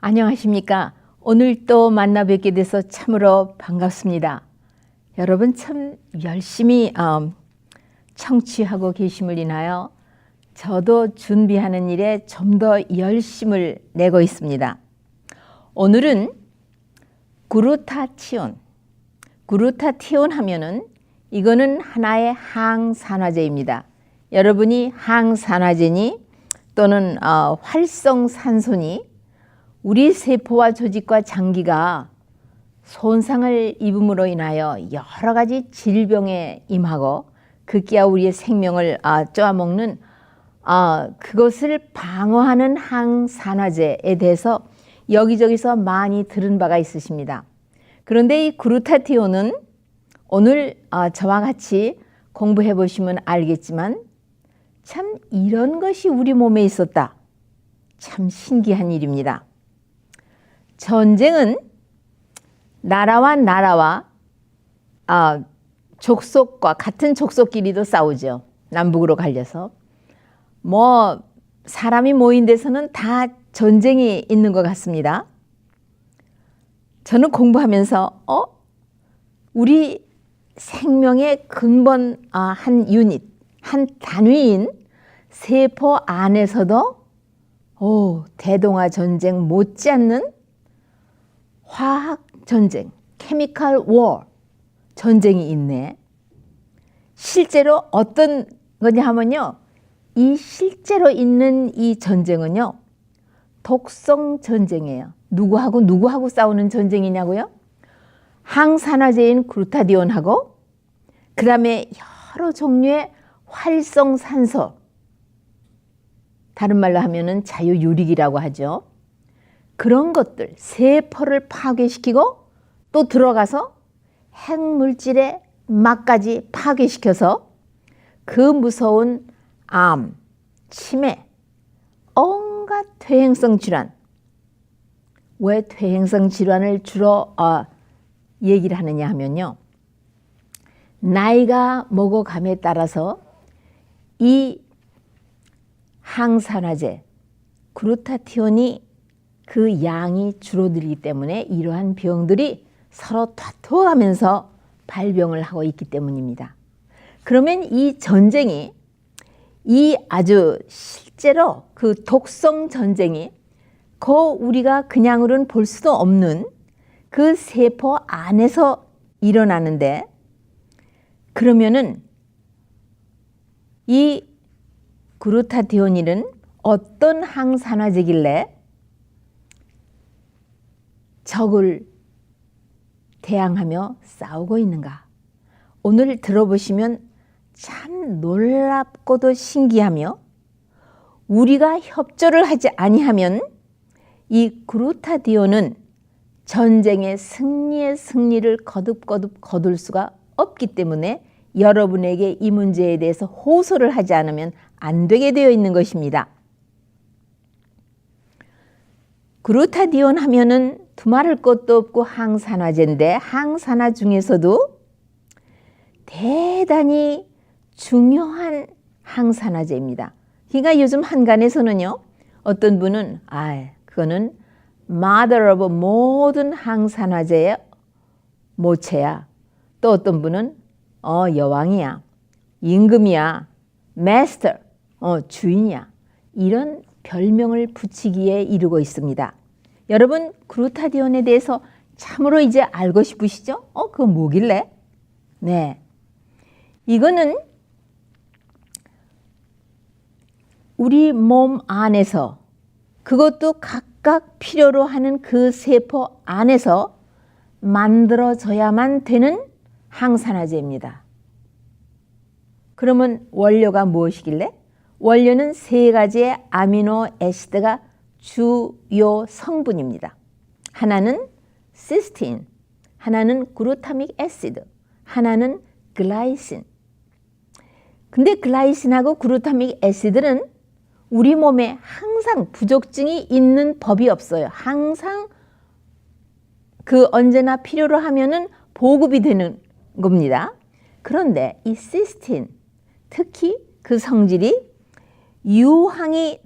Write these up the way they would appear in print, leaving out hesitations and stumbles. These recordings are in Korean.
안녕하십니까. 오늘 또 만나 뵙게 돼서 참으로 반갑습니다. 여러분 참 열심히 청취하고 계심을 인하여 저도 준비하는 일에 좀 더 열심을 내고 있습니다. 오늘은 그루타치온 하면은 이거는 하나의 항산화제입니다. 여러분이 항산화제니 또는 활성산소니 우리 세포와 조직과 장기가 손상을 입음으로 인하여 여러 가지 질병에 임하고 급기야 우리의 생명을 쪼아먹는 그것을 방어하는 항산화제에 대해서 여기저기서 많이 들은 바가 있으십니다. 그런데 이 그루타티온은 오늘 저와 같이 공부해 보시면 알겠지만 참 이런 것이 우리 몸에 있었다. 참 신기한 일입니다. 전쟁은 나라와 족속과 같은 족속끼리도 싸우죠. 남북으로 갈려서. 사람이 모인 데서는 다 전쟁이 있는 것 같습니다. 저는 공부하면서 우리 생명의 근본 한 유닛, 한 단위인 세포 안에서도 대동아 전쟁 못지않는 화학 전쟁, 케미컬 워 전쟁이 있네. 실제로 어떤 거냐 하면요. 이 실제로 있는 이 전쟁은요. 독성 전쟁이에요. 누구하고 싸우는 전쟁이냐고요? 항산화제인 그루타디온하고 그 다음에 여러 종류의 활성산소, 다른 말로 하면은 자유유릭이라고 하죠. 그런 것들, 세포를 파괴시키고 또 들어가서 핵물질의 막까지 파괴시켜서 그 무서운 암, 치매, 온갖 퇴행성 질환. 왜 퇴행성 질환을 주로 얘기를 하느냐 하면요. 나이가 먹어감에 따라서 이 항산화제, 그루타티온이 그 양이 줄어들기 때문에 이러한 병들이 서로 다투어가면서 발병을 하고 있기 때문입니다. 그러면 이 전쟁이 이 아주 실제로 그 독성 전쟁이 우리가 그냥으로는 볼 수도 없는 그 세포 안에서 일어나는데 그러면은 이 그루타티온은 어떤 항산화제길래 적을 대항하며 싸우고 있는가? 오늘 들어보시면 참 놀랍고도 신기하며 우리가 협조를 하지 아니하면 이 그루타티온은 전쟁의 승리를 거듭 거둘 수가 없기 때문에 여러분에게 이 문제에 대해서 호소를 하지 않으면 안 되게 되어 있는 것입니다. 그루타디온 하면은 두말할 것도 없고 항산화제인데 항산화 중에서도 대단히 중요한 항산화제입니다. 그러니까 요즘 한간에서는요. 어떤 분은 그거는 mother of 모든 항산화제의 모체야. 또 어떤 분은 여왕이야. 임금이야. master, 주인이야. 이런 별명을 붙이기에 이르고 있습니다. 여러분 그루타디온에 대해서 참으로 이제 알고 싶으시죠? 그거 뭐길래? 네, 이거는 우리 몸 안에서 그것도 각각 필요로 하는 그 세포 안에서 만들어져야만 되는 항산화제입니다. 그러면 원료가 무엇이길래? 원료는 세 가지의 아미노 애시드가 주요 성분입니다. 하나는 시스틴, 하나는 글루타믹 애시드, 하나는 글라이신. 근데 글라이신하고 글루타믹 애시드는 우리 몸에 항상 부족증이 있는 법이 없어요. 항상 언제나 필요로 하면은 보급이 되는 겁니다. 그런데 이 시스틴, 특히 그 성질이 유황이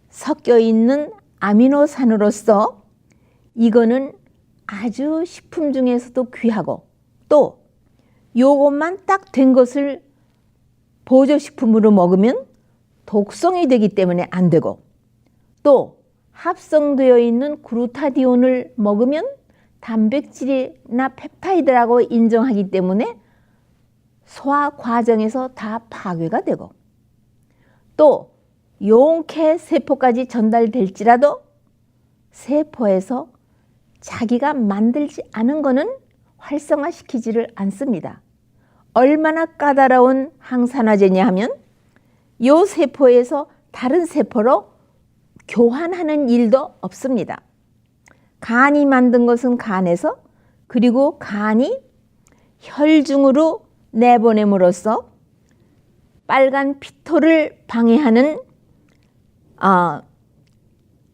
섞여 있는 아미노산으로서 이거는 아주 식품 중에서도 귀하고 또 요것만 딱 된 것을 보조식품으로 먹으면 독성이 되기 때문에 안 되고 또 합성되어 있는 글루타디온을 먹으면 단백질이나 펩타이드라고 인정하기 때문에 소화 과정에서 다 파괴가 되고 또 용케 세포까지 전달될지라도 세포에서 자기가 만들지 않은 거는 활성화시키지를 않습니다. 얼마나 까다로운 항산화제냐 하면 요 세포에서 다른 세포로 교환하는 일도 없습니다. 간이 만든 것은 간에서 그리고 간이 혈중으로 내보냄으로써 빨간 피토를 방해하는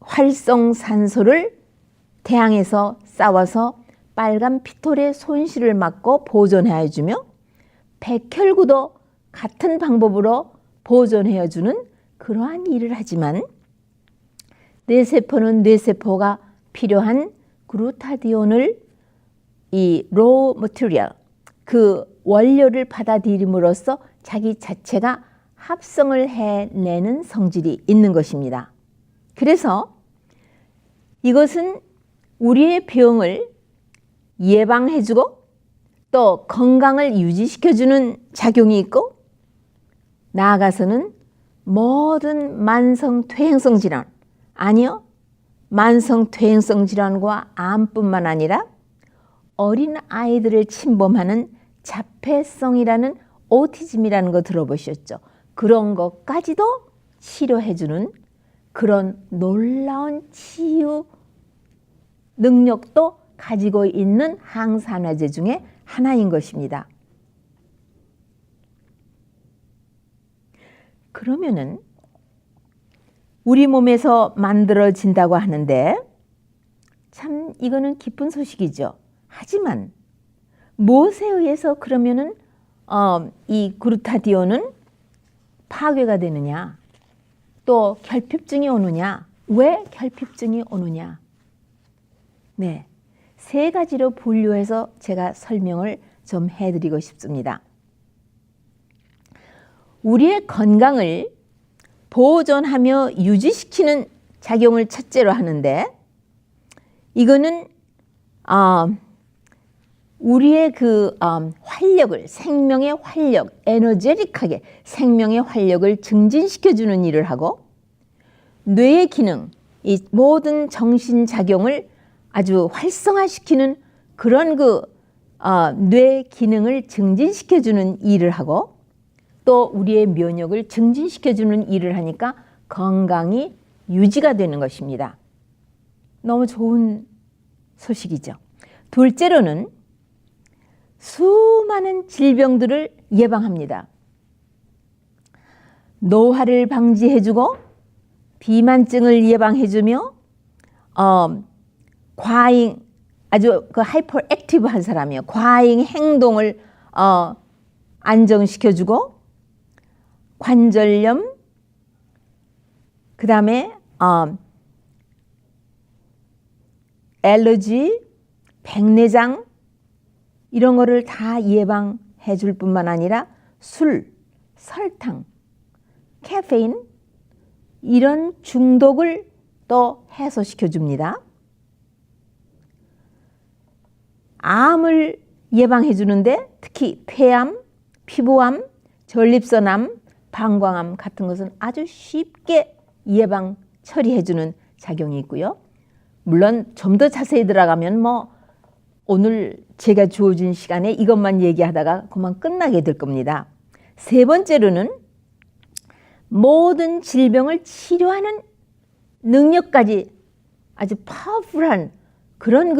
활성산소를 대항해서 싸워서 빨간 피톨의 손실을 막고 보존해주며 백혈구도 같은 방법으로 보존해주는 그러한 일을 하지만 뇌세포는 뇌세포가 필요한 글루타디온을 이 로우 머티리얼 그 원료를 받아들임으로써 자기 자체가 합성을 해내는 성질이 있는 것입니다. 그래서 이것은 우리의 병을 예방해주고 또 건강을 유지시켜주는 작용이 있고 나아가서는 모든 만성퇴행성 질환 아니요 만성퇴행성 질환과 암뿐만 아니라 어린 아이들을 침범하는 자폐성이라는 오티즘이라는 거 들어보셨죠? 그런 것까지도 치료해주는 그런 놀라운 치유 능력도 가지고 있는 항산화제 중에 하나인 것입니다. 그러면은 우리 몸에서 만들어진다고 하는데 참 이거는 기쁜 소식이죠. 하지만 무엇에 의해서 그러면은 이 글루타디온은 파괴가 되느냐? 또 결핍증이 오느냐? 왜 결핍증이 오느냐? 네, 세 가지로 분류해서 제가 설명을 좀 해드리고 싶습니다. 우리의 건강을 보존하며 유지시키는 작용을 첫째로 하는데 이거는 우리의 그 활력을 생명의 활력, 에너제틱하게 생명의 활력을 증진시켜주는 일을 하고 뇌의 기능, 이 모든 정신작용을 아주 활성화시키는 그런 뇌 기능을 증진시켜주는 일을 하고 또 우리의 면역을 증진시켜주는 일을 하니까 건강이 유지가 되는 것입니다. 너무 좋은 소식이죠. 둘째로는 수많은 질병들을 예방합니다. 노화를 방지해주고 비만증을 예방해주며 과잉 아주 그 하이퍼 액티브한 사람이에요. 과잉 행동을 안정시켜주고 관절염 그 다음에 알러지, 백내장 이런 거를 다 예방해 줄 뿐만 아니라 술, 설탕, 카페인 이런 중독을 또 해소시켜 줍니다. 암을 예방해 주는데 특히 폐암, 피부암, 전립선암, 방광암 같은 것은 아주 쉽게 예방 처리해 주는 작용이 있고요. 물론 좀 더 자세히 들어가면 오늘 제가 주어진 시간에 이것만 얘기하다가 그만 끝나게 될 겁니다. 세 번째로는 모든 질병을 치료하는 능력까지 아주 파워풀한 그런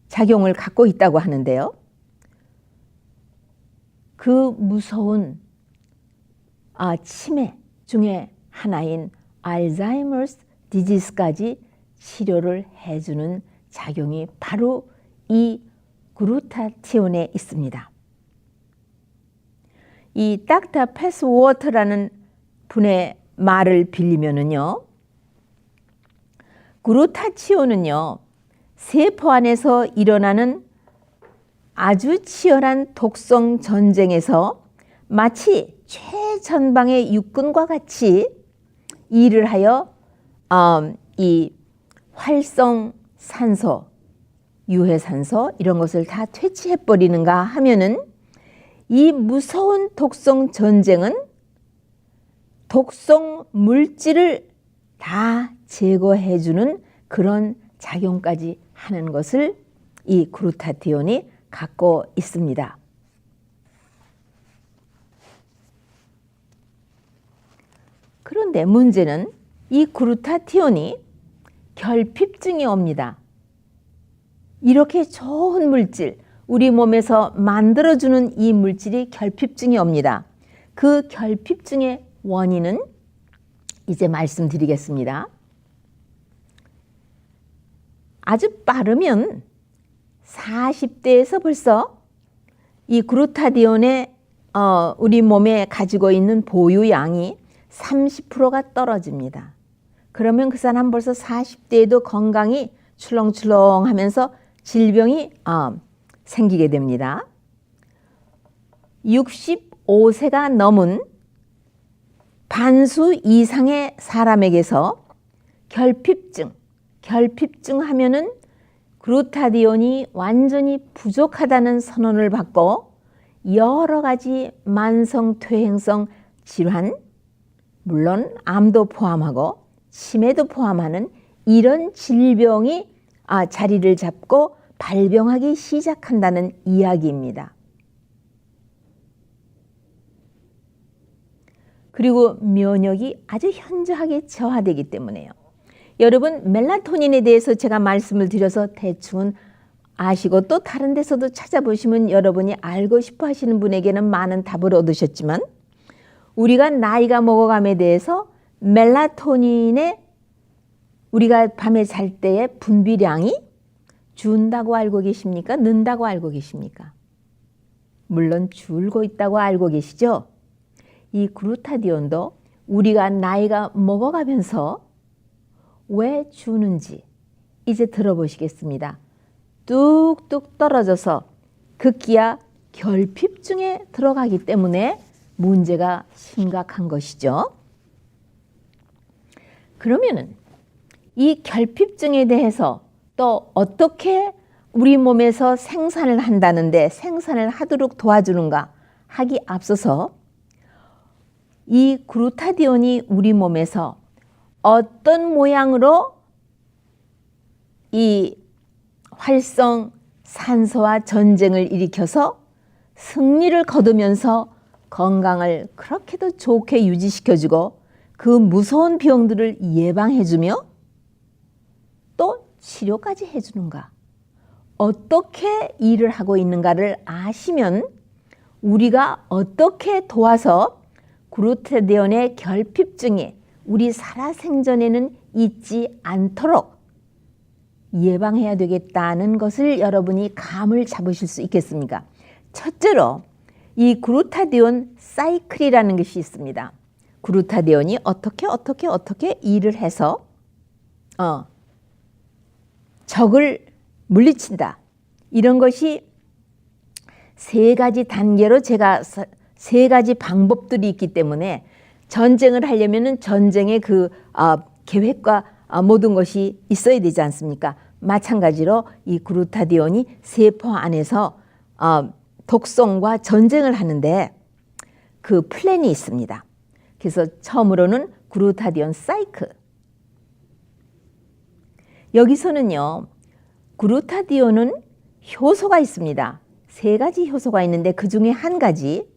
작용을 갖고 있다고 하는데요. 그 무서운 치매 중에 하나인 알츠하이머스 디지스까지 치료를 해주는 작용이 바로 이 글루타티온에 있습니다. 이 닥터 패스워터라는 분의 말을 빌리면은요, 그루타치온은요, 세포 안에서 일어나는 아주 치열한 독성 전쟁에서 마치 최전방의 육군과 같이 일을 하여 이 활성산소, 유해산소 이런 것을 다 퇴치해버리는가 하면은 이 무서운 독성 전쟁은 독성 물질을 다 제거해주는 그런 작용까지 하는 것을 이 그루타티온이 갖고 있습니다. 그런데 문제는 이 그루타티온이 결핍증이 옵니다. 이렇게 좋은 물질, 우리 몸에서 만들어주는 이 물질이 결핍증이 옵니다. 그 결핍증의 원인은 이제 말씀드리겠습니다. 아주 빠르면 40대에서 벌써 이 그루타디온의 우리 몸에 가지고 있는 보유량이 30%가 떨어집니다. 그러면 그 사람 벌써 40대에도 건강이 출렁출렁하면서 질병이 생기게 됩니다. 65세가 넘은 반수 이상의 사람에게서 결핍증 하면은 그루타디온이 완전히 부족하다는 선언을 받고 여러 가지 만성 퇴행성 질환, 물론 암도 포함하고 치매도 포함하는 이런 질병이 자리를 잡고 발병하기 시작한다는 이야기입니다. 그리고 면역이 아주 현저하게 저하되기 때문에요. 여러분, 멜라토닌에 대해서 제가 말씀을 드려서 대충은 아시고 또 다른 데서도 찾아보시면 여러분이 알고 싶어 하시는 분에게는 많은 답을 얻으셨지만 우리가 나이가 먹어감에 대해서 멜라토닌의 우리가 밤에 잘 때의 분비량이 준다고 알고 계십니까? 는다고 알고 계십니까? 물론 줄고 있다고 알고 계시죠? 이 그루타디온도 우리가 나이가 먹어가면서 왜 주는지 이제 들어보시겠습니다. 뚝뚝 떨어져서 급기야 결핍증에 들어가기 때문에 문제가 심각한 것이죠. 그러면은 이 결핍증에 대해서 또 어떻게 우리 몸에서 생산을 한다는데 생산을 하도록 도와주는가 하기 앞서서 이 그루타디온이 우리 몸에서 어떤 모양으로 이 활성산소와 전쟁을 일으켜서 승리를 거두면서 건강을 그렇게도 좋게 유지시켜주고 그 무서운 병들을 예방해주며 또 치료까지 해주는가, 어떻게 일을 하고 있는가를 아시면 우리가 어떻게 도와서 그루타디온의 결핍증이 우리 살아생전에는 있지 않도록 예방해야 되겠다는 것을 여러분이 감을 잡으실 수 있겠습니까? 첫째로 이 그루타디온 사이클이라는 것이 있습니다. 그루타디온이 어떻게 일을 해서 적을 물리친다. 이런 것이 세 가지 단계로 제가 세 가지 방법들이 있기 때문에 전쟁을 하려면은 전쟁의 그 계획과 모든 것이 있어야 되지 않습니까? 마찬가지로 이 그루타디온이 세포 안에서 독성과 전쟁을 하는데 그 플랜이 있습니다. 그래서 처음으로는 그루타디온 사이클. 여기서는요, 그루타디온은 효소가 있습니다. 세 가지 효소가 있는데 그 중에 한 가지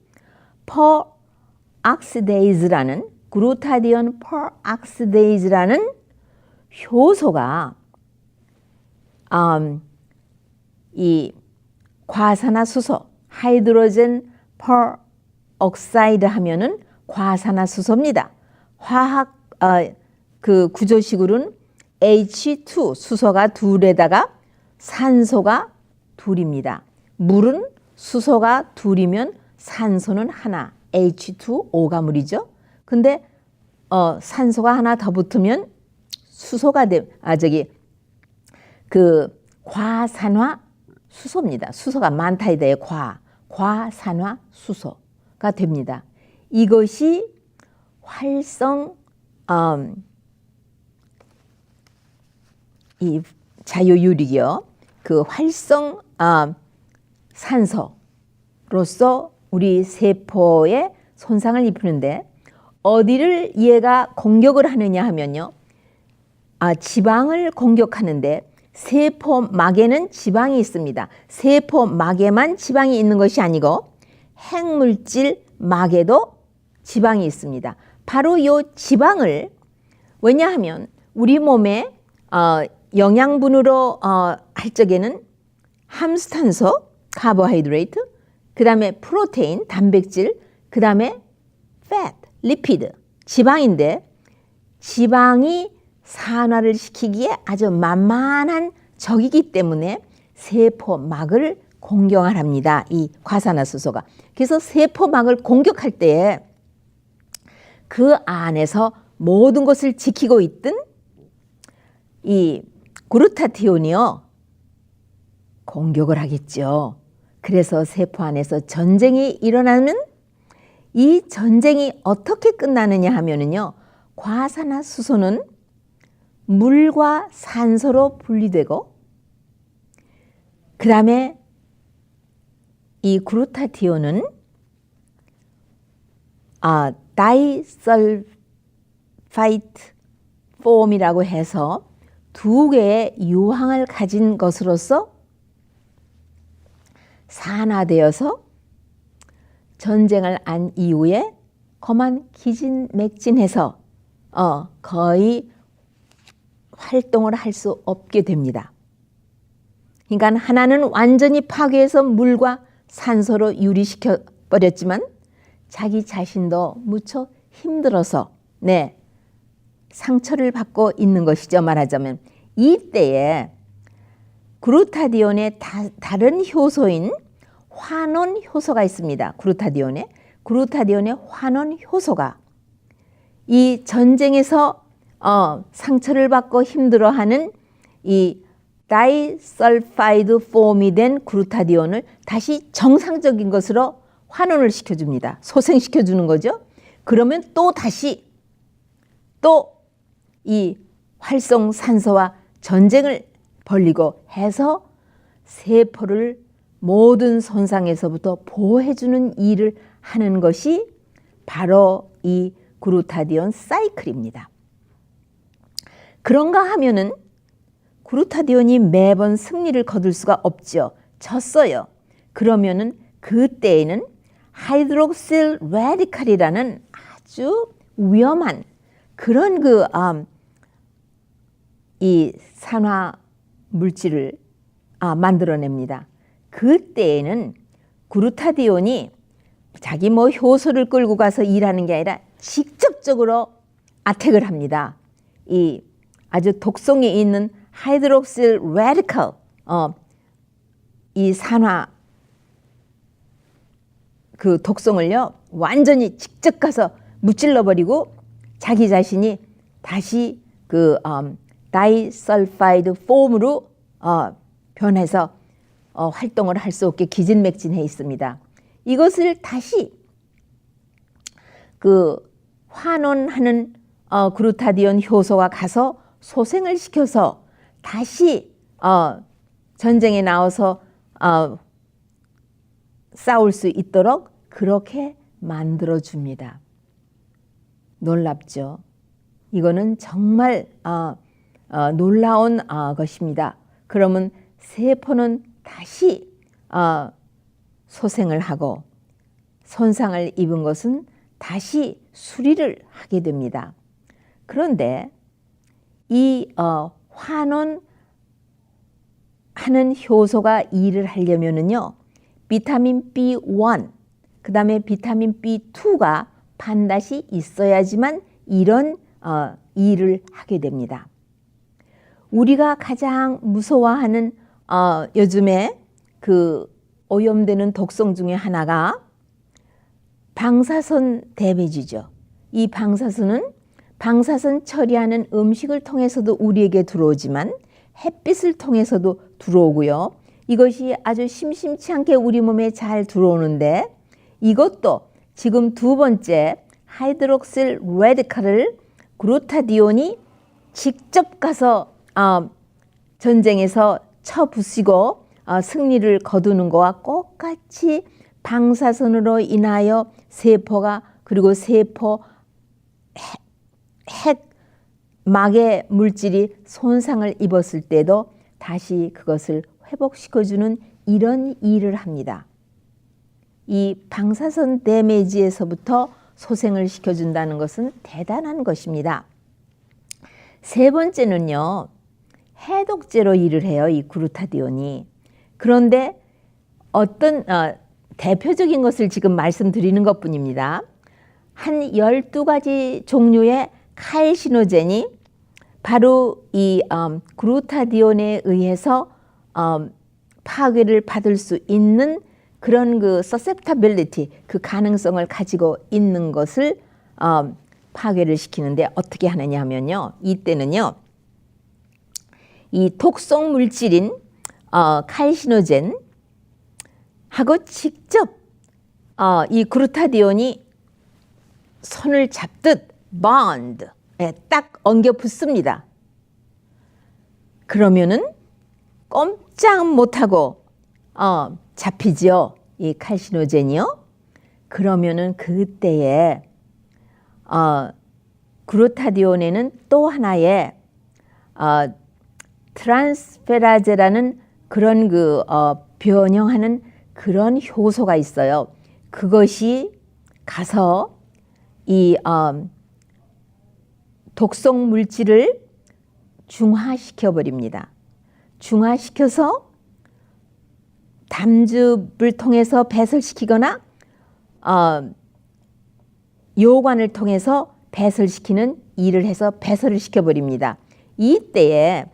퍼옥시데이즈라는 그루타디온 퍼옥시데이즈라는 효소가 이 과산화수소 하이드로젠 퍼옥사이드 하면은 과산화수소입니다. 화학 그 구조식으로는 H2 수소가 둘에다가 산소가 둘입니다. 물은 수소가 둘이면 산소는 하나, H2O 가물이죠. 근데 산소가 하나 더 붙으면 수소가 그 과산화 수소입니다. 수소가 많다에 대해 과산화 수소가 됩니다. 이것이 활성 이 자유유리요. 그 활성 산소로서 우리 세포에 손상을 입히는데 어디를 얘가 공격을 하느냐 하면요. 지방을 공격하는데 세포막에는 지방이 있습니다. 세포막에만 지방이 있는 것이 아니고 핵물질 막에도 지방이 있습니다. 바로 이 지방을 왜냐하면 우리 몸에 영양분으로 할 적에는 함수탄소, 카보하이드레이트, 그 다음에 프로테인, 단백질, 그 다음에 fat, 리피드, 지방인데 지방이 산화를 시키기에 아주 만만한 적이기 때문에 세포막을 공격을 합니다. 이 과산화수소가. 그래서 세포막을 공격할 때에 그 안에서 모든 것을 지키고 있던 이 그루타티온이요. 공격을 하겠죠. 그래서 세포 안에서 전쟁이 일어나면 이 전쟁이 어떻게 끝나느냐 하면은요. 과산화수소는 물과 산소로 분리되고 그 다음에 이 그루타티온은 다이설파이트 폼이라고 해서 두 개의 유황을 가진 것으로서 산화되어서 전쟁을 한 이후에 그만 기진맥진해서 거의 활동을 할 수 없게 됩니다. 그러니까 하나는 완전히 파괴해서 물과 산소로 유리시켜 버렸지만 자기 자신도 무척 힘들어서 상처를 받고 있는 것이죠. 말하자면 이때에 그루타디온의 다른 효소인 환원 효소가 있습니다. 그루타디온의 환원 효소가 이 전쟁에서 상처를 받고 힘들어하는 이 다이설파이드 폼이 된 그루타디온을 다시 정상적인 것으로 환원을 시켜줍니다. 소생시켜주는 거죠. 그러면 또 다시 또 이 활성산소와 전쟁을 벌리고 해서 세포를 모든 손상에서부터 보호해주는 일을 하는 것이 바로 이 그루타디온 사이클입니다. 그런가 하면은 그루타디온이 매번 승리를 거둘 수가 없죠. 졌어요. 그러면은 그때에는 하이드록실 라디칼이라는 아주 위험한 그런 이 산화 물질을 만들어냅니다. 그때에는 그루타디온이 자기 효소를 끌고 가서 일하는 게 아니라 직접적으로 아택을 합니다. 이 아주 독성이 있는 하이드록실 라디칼 이 산화 그 독성을요 완전히 직접 가서 무찔러 버리고 자기 자신이 다시 그 다이설파이드 폼으로 변해서 활동을 할 수 없게 기진맥진해 있습니다. 이것을 다시 그 환원하는 그루타디온 효소가 가서 소생을 시켜서 다시 전쟁에 나와서 싸울 수 있도록 그렇게 만들어줍니다. 놀랍죠? 이거는 정말 놀라운 것입니다. 그러면 세포는 다시 소생을 하고 손상을 입은 것은 다시 수리를 하게 됩니다. 그런데 이 환원하는 효소가 일을 하려면은요, 비타민 B1, 그 다음에 비타민 B2가 반드시 있어야지만 이런 일을 하게 됩니다. 우리가 가장 무서워하는 요즘에 그 오염되는 독성 중에 하나가 방사선 데미지죠. 이 방사선은 방사선 처리하는 음식을 통해서도 우리에게 들어오지만 햇빛을 통해서도 들어오고요. 이것이 아주 심심치 않게 우리 몸에 잘 들어오는데 이것도 지금 두 번째 하이드록실 레디칼을 그루타디온이 직접 가서 전쟁에서 쳐부시고 승리를 거두는 것과 똑같이 방사선으로 인하여 세포가 그리고 세포 핵막의 물질이 손상을 입었을 때도 다시 그것을 회복시켜주는 이런 일을 합니다. 이 방사선 데미지에서부터 소생을 시켜준다는 것은 대단한 것입니다. 세 번째는요, 해독제로 일을 해요, 이 그루타디온이. 그런데 어떤 대표적인 것을 지금 말씀드리는 것뿐입니다. 한 12가지 종류의 칼시노젠이 바로 이 그루타디온에 의해서 파괴를 받을 수 있는 그런 그 susceptibility, 그 가능성을 가지고 있는 것을 파괴를 시키는데 어떻게 하느냐 하면요. 이때는요. 이 독성 물질인 칼시노젠 하고 직접 이 그루타디온이 손을 잡듯 bond에 딱 엉겨 붙습니다. 그러면은 꼼짝 못하고 잡히죠. 이 칼시노젠이요. 그러면은 그때에 그루타디온에는 또 하나의 트란스페라제라는 그런 그 변형하는 그런 효소가 있어요. 그것이 가서 이 독성 물질을 중화시켜 버립니다. 중화시켜서 담즙을 통해서 배설시키거나 요관을 통해서 배설시키는 일을 해서 배설을 시켜버립니다. 이때에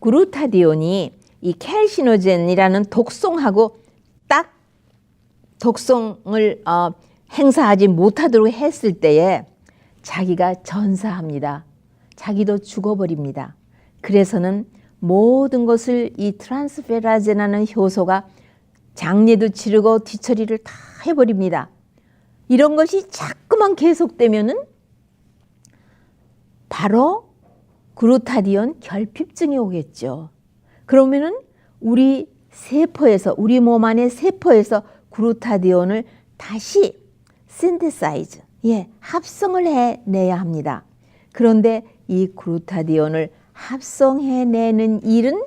그루타디온이 이 칼시노젠이라는 독성하고 딱 독성을 행사하지 못하도록 했을 때에 자기가 전사합니다. 자기도 죽어버립니다. 그래서는 모든 것을 이 트란스페라제라는 효소가 장례도 치르고 뒤처리를 다 해버립니다. 이런 것이 자꾸만 계속되면은 바로 그루타디온 결핍증이 오겠죠. 그러면은 우리 세포에서, 우리 몸 안의 세포에서 그루타디온을 다시 synthesize, 합성을 해내야 합니다. 그런데 이 그루타디온을 합성해내는 일은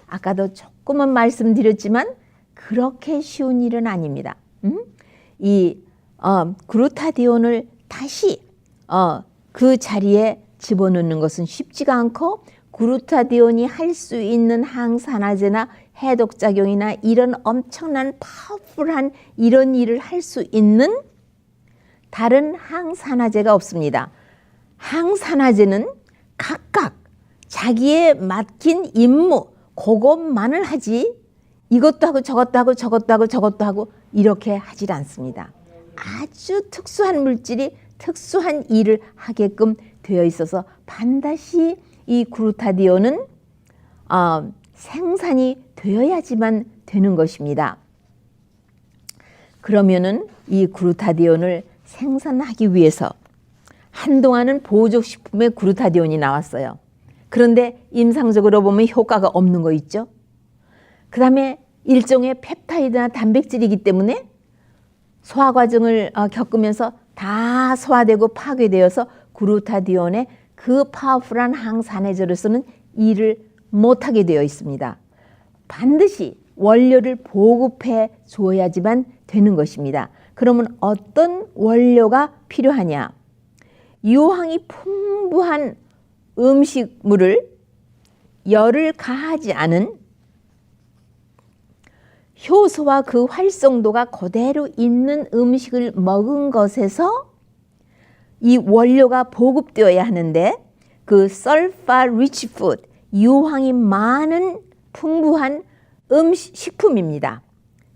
아까도 조금은 말씀드렸지만 그렇게 쉬운 일은 아닙니다. 이 그루타디온을 다시 그 자리에 집어넣는 것은 쉽지가 않고 그루타디온이 할 수 있는 항산화제나 해독작용이나 이런 엄청난 파워풀한 이런 일을 할 수 있는 다른 항산화제가 없습니다. 항산화제는 각각 자기에 맡긴 임무 그것만을 하지 이것도 하고 저것도 하고 저것도 하고 저것도 하고 이렇게 하질 않습니다. 아주 특수한 물질이 특수한 일을 하게끔 되어 있어서 반드시 이 그루타디온은 생산이 되어야지만 되는 것입니다. 그러면은 이 그루타디온을 생산하기 위해서 한동안은 보조식품에 그루타디온이 나왔어요. 그런데 임상적으로 보면 효과가 없는 거 있죠. 그 다음에 일종의 펩타이드나 단백질이기 때문에 소화 과정을 겪으면서 다 소화되고 파괴되어서 그루타디온의 그 파워풀한 항산화제로서는 일을 못하게 되어 있습니다. 반드시 원료를 보급해 줘야지만 되는 것입니다. 그러면 어떤 원료가 필요하냐? 유황이 풍부한 음식물을 열을 가하지 않은 효소와 그 활성도가 그대로 있는 음식을 먹은 것에서 이 원료가 보급되어야 하는데 그 sulfur rich food, 유황이 많은 풍부한 식품입니다.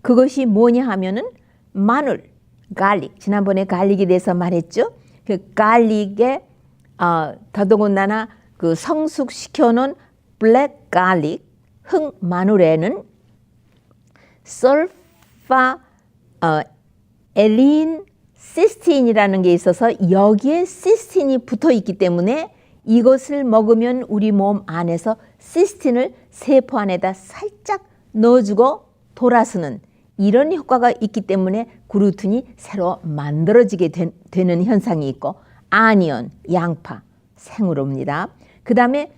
그것이 뭐냐 하면은 마늘, 갈릭, 지난번에 갈릭에 대해서 말했죠. 그 갈릭의 더더군다나 그 성숙시켜 놓은 블랙 갈릭, 흑마늘에는 설파 엘린 시스틴이라는 게 있어서 여기에 시스틴이 붙어 있기 때문에 이것을 먹으면 우리 몸 안에서 시스틴을 세포 안에다 살짝 넣어주고 돌아서는 이런 효과가 있기 때문에 글루텐이 새로 만들어지게 되는 현상이 있고, 아니언, 양파, 생으로입니다. 그 다음에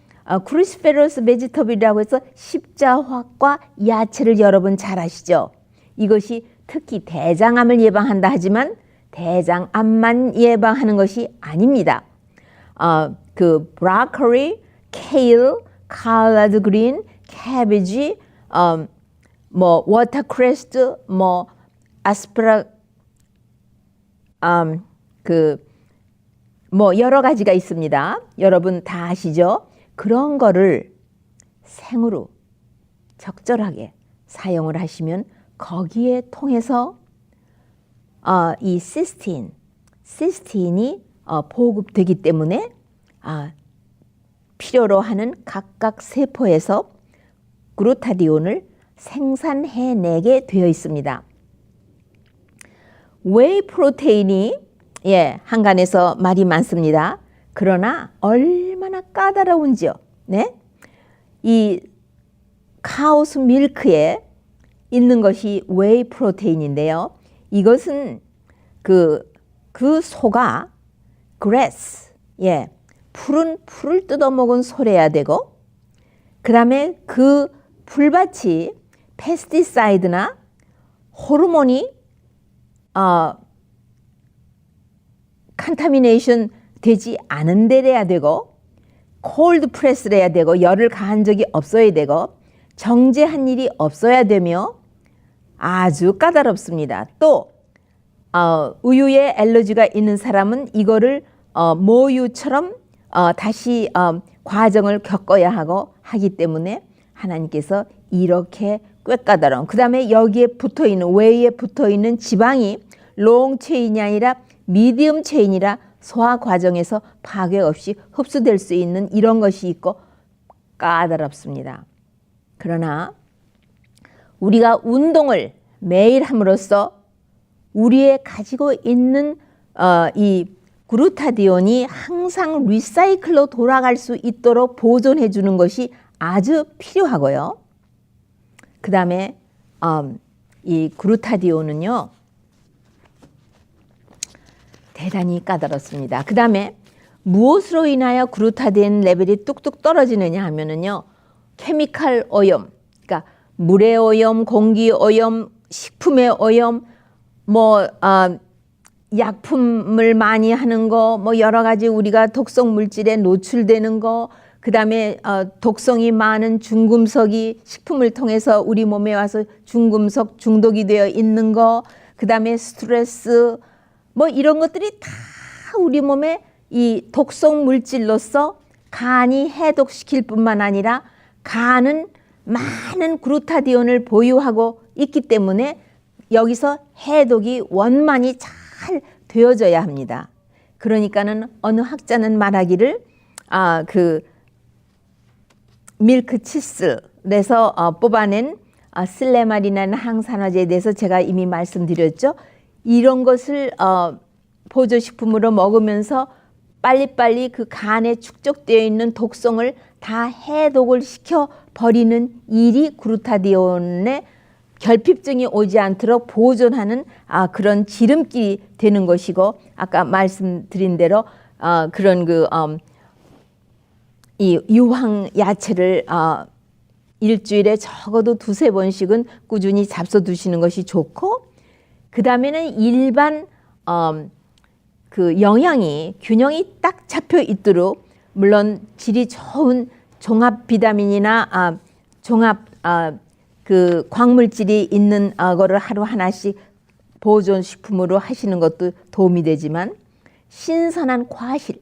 크루시페러스 베지터블이라고 해서 십자화과 야채를 여러분 잘 아시죠? 이것이 특히 대장암을 예방한다 하지만 대장암만 예방하는 것이 아닙니다. 그 브로콜리, 케일, 칼라드 그린, 캐비지, 뭐 워터크레스트, 뭐 아스파라, 뭐 여러 가지가 있습니다. 여러분 다 아시죠? 그런 거를 생으로 적절하게 사용을 하시면 거기에 통해서 이 시스틴이 보급되기 때문에 필요로 하는 각각 세포에서 글루타디온을 생산해내게 되어 있습니다. 웨이 프로테인이 한간에서 말이 많습니다. 그러나 얼마나 까다로운지요. 네? 이 카우스 밀크에 있는 것이 웨이 프로테인인데요. 이것은 그 소가 그래스, 푸른 풀을 뜯어먹은 소래야 되고, 그 다음에 그 풀밭이 페스티사이드나 호르몬이 컨타미네이션 되지 않은 데래야 되고, 콜드 프레스를 해야 되고, 열을 가한 적이 없어야 되고, 정제한 일이 없어야 되며 아주 까다롭습니다. 또 우유에 알러지가 있는 사람은 이거를 모유처럼 다시 과정을 겪어야 하기 때문에 하나님께서 이렇게 꽤 까다로운, 그 다음에 여기에 붙어있는, 웨이에 붙어있는 지방이 롱 체인이 아니라 미디엄 체인이라 소화 과정에서 파괴 없이 흡수될 수 있는 이런 것이 있고 까다롭습니다. 그러나 우리가 운동을 매일 함으로써 우리의 가지고 있는 이 글루타디온이 항상 리사이클로 돌아갈 수 있도록 보존해 주는 것이 아주 필요하고요. 그 다음에 이 글루타디온은요 대단히 까다롭습니다. 그 다음에 무엇으로 인하여 글루타디온 레벨이 뚝뚝 떨어지느냐 하면은요, 케미칼 오염, 그러니까 물의 오염, 공기 오염, 식품의 오염, 뭐 약품을 많이 하는 거, 뭐 여러 가지 우리가 독성 물질에 노출되는 거, 그 다음에 독성이 많은 중금속이 식품을 통해서 우리 몸에 와서 중금속 중독이 되어 있는 거, 그 다음에 스트레스, 뭐 이런 것들이 다 우리 몸에 이 독성 물질로서 간이 해독시킬 뿐만 아니라 간은 많은 글루타디온을 보유하고 있기 때문에 여기서 해독이 원만히 잘 되어져야 합니다. 그러니까는 어느 학자는 말하기를 그 밀크 치슬에서 뽑아낸 슬레마린이라는 항산화제에 대해서 제가 이미 말씀드렸죠. 이런 것을 보조식품으로 먹으면서 빨리빨리 그 간에 축적되어 있는 독성을 다 해독을 시켜 버리는 일이 글루타디온의 결핍증이 오지 않도록 보존하는 그런 지름길이 되는 것이고, 아까 말씀드린 대로 그런 이 유황 야채를 일주일에 적어도 2-3번씩은 꾸준히 잡숴 두시는 것이 좋고, 그 다음에는 일반 그 영양이 균형이 딱 잡혀 있도록, 물론 질이 좋은 종합 비타민이나 종합 그 광물질이 있는 거를 하루 하나씩 보존식품으로 하시는 것도 도움이 되지만, 신선한 과실,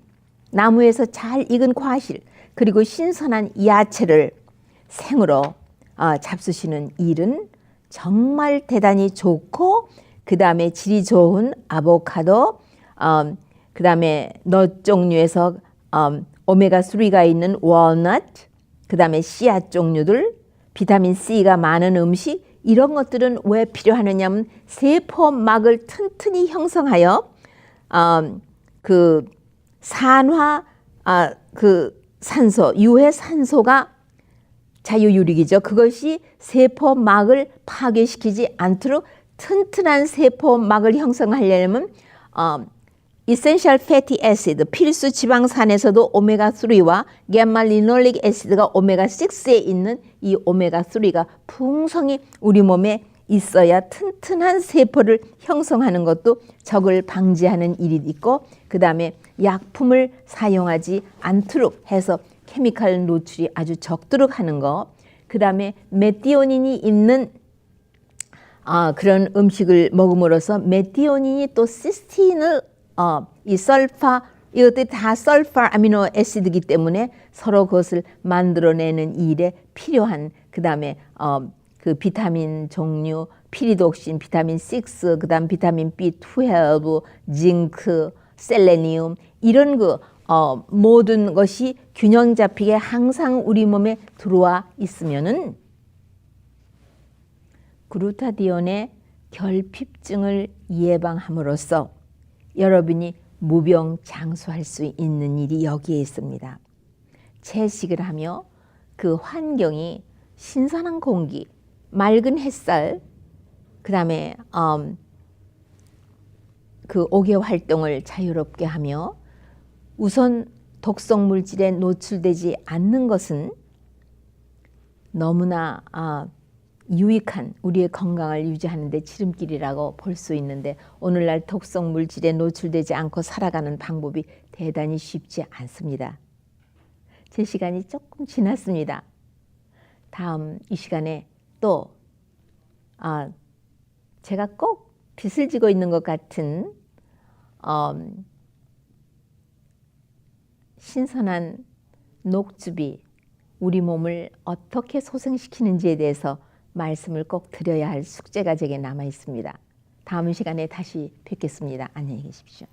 나무에서 잘 익은 과실, 그리고 신선한 야채를 생으로 잡수시는 일은 정말 대단히 좋고, 그 다음에 질이 좋은 아보카도, 그 다음에 넛 종류에서 오메가3가 있는 월넛, 그 다음에 씨앗 종류들, 비타민 C가 많은 음식, 이런 것들은 왜 필요하느냐면 세포막을 튼튼히 형성하여 그 산화 그 산소, 유해 산소가 자유유릭이죠. 그것이 세포막을 파괴시키지 않도록 튼튼한 세포막을 형성하려면 이센셜 패티 애시드, 필수 지방산에서도 오메가3와 gamma 리놀릭 애시드가 오메가6에 있는 이 오메가3가 풍성히 우리 몸에 있어야 튼튼한 세포를 형성하는 것도 적을 방지하는 일이 있고, 그 다음에 약품을 사용하지 않도록 해서 케미칼 노출이 아주 적도록 하는 거, 그 다음에 메티오닌이 있는 그런 음식을 먹음으로써 메티오닌이 또 시스틴을 이 설파, 이것들이 다 설파 아미노 애시드이기 때문에 서로 그것을 만들어내는 일에 필요한, 그 다음에 그 비타민 종류, 피리독신, 비타민 6, 그 다음 비타민 B12, 징크, 셀레니움, 이런 모든 것이 균형 잡히게 항상 우리 몸에 들어와 있으면은 글루타디온의 결핍증을 예방함으로써 여러분이 무병장수할 수 있는 일이 여기에 있습니다. 채식을 하며 그 환경이 신선한 공기, 맑은 햇살, 그 다음에 그 옥외 활동을 자유롭게 하며 우선 독성 물질에 노출되지 않는 것은 너무나 유익한 우리의 건강을 유지하는 데 지름길이라고 볼 수 있는데, 오늘날 독성 물질에 노출되지 않고 살아가는 방법이 대단히 쉽지 않습니다. 제 시간이 조금 지났습니다. 다음 이 시간에 또 제가 꼭 빚을 지고 있는 것 같은 신선한 녹즙이 우리 몸을 어떻게 소생시키는지에 대해서 말씀을 꼭 드려야 할 숙제가 제게 남아 있습니다. 다음 시간에 다시 뵙겠습니다. 안녕히 계십시오.